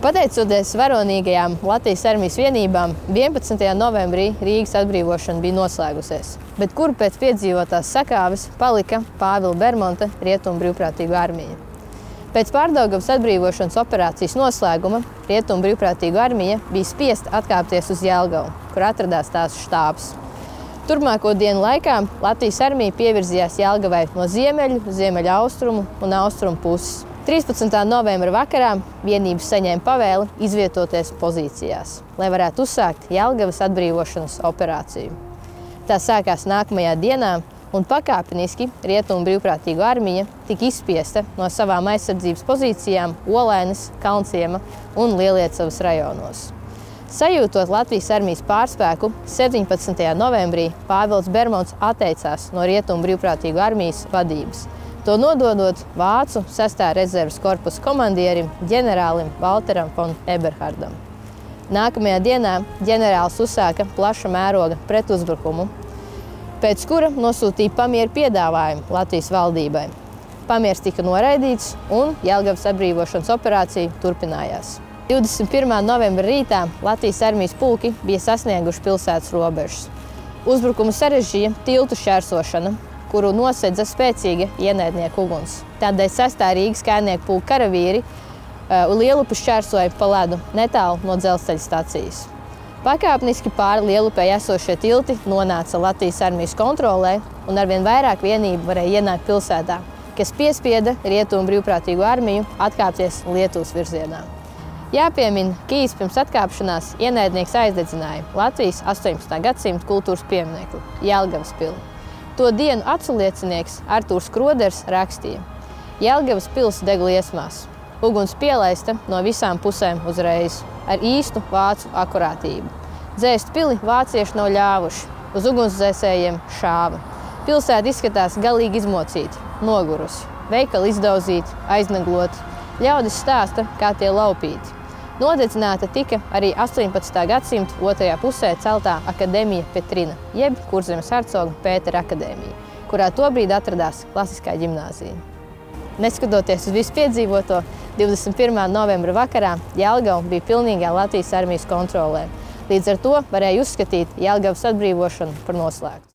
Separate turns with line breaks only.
Pateicoties varonīgajām Latvijas armijas vienībām, 11. novembrī Rīgas atbrīvošana bija noslēgusies, bet kuru pēc piedzīvotās sakāves palika Pāvila Bermonta Rietumu brīvprātīgo armija. Pēc Pārdaugavas atbrīvošanas operācijas noslēguma Rietumu brīvprātīgo armija bija spiesta atkāpties uz Jelgavu, kur atradās tās štābs. Turpmāko dienu laikā Latvijas armija pievirzījās Jelgavai no ziemeļu, ziemeļaustrumu un austrumu puses. 13. novembra vakarā vienības saņēma pavēli izvietoties pozīcijās, lai varētu uzsākt Jelgavas atbrīvošanas operāciju. Tā sākās nākamajā dienā, un pakāpeniski Rietumu brīvprātīgo armija tika izspiesta no savām aizsardzības pozīcijām Olainas, Kalnciema un Lieliecavas rajonos. Sajūtot Latvijas armijas pārspēku, 17. novembrī Pāvils Bermonts atteicās no Rietumu brīvprātīgo armijas vadības, to nododot Vācu 6. rezerves korpusa komandierim ģenerālim Valteram von Eberhardam. Nākamajā dienā ģenerālis uzsāka plaša mēroga pretuzbrukumu, pēc kura nosūtīja pamieru piedāvājumu Latvijas valdībai. Pamiers tika noraidīts un Jelgavas atbrīvošanas operācija turpinājās. 21. novembra rītā Latvijas armijas pulki bija sasnieguši pilsētas robežas. Uzbrukumu sarežģīja tiltu šķērsošana, kuru nosedza spēcīga ienaidnieku uguns. Tādēļ 6. Rīgas kājnieku pulka karavīri Lielupi šķērsoja pa ledu netālu no dzelzceļa stacijas. Pakāpeniski pāri Lielupei esošie tilti nonāca Latvijas armijas kontrolē, un arvien vairāk vienību varēja ienākt pilsētā, kas piespieda Rietumu brīvprātīgo armiju atkāpties Lietuvas virzienā. Jāpiemina, ka īsi pirms atkāpšanās ienaidnieks aizdedzināja Latvijas 18. gadsimta kultūras pieminekli Jelgavas pili. To dienu aculiecinieks Artūrs Kroders rakstīja: Jelgavas pils deg liesmās. Uguns pielaista no visām pusēm uzreiz, ar īstu vācu akurātību. Dzēst pili vācieši nav ļāvuši, uz ugunsdzēsējiem šāva. Pilsēta izskatās galīgi izmocīta, nogurusi, veikali izdauzīti, aiznagloti, ļaudis stāsta, kā tie laupīti. Nodedzināta tika arī 18. gadsimta otrajā pusē celtā akadēmija Petrina, jeb Kurzemes hercoga Pētera akadēmija, kurā tobrīd atradās klasiskā ģimnāzija. Neskatoties uz visu piedzīvoto, 21. novembra vakarā Jelgava bija pilnīgā Latvijas armijas kontrolē. Līdz ar to varēja uzskatīt Jelgavas atbrīvošanu par noslēgtu.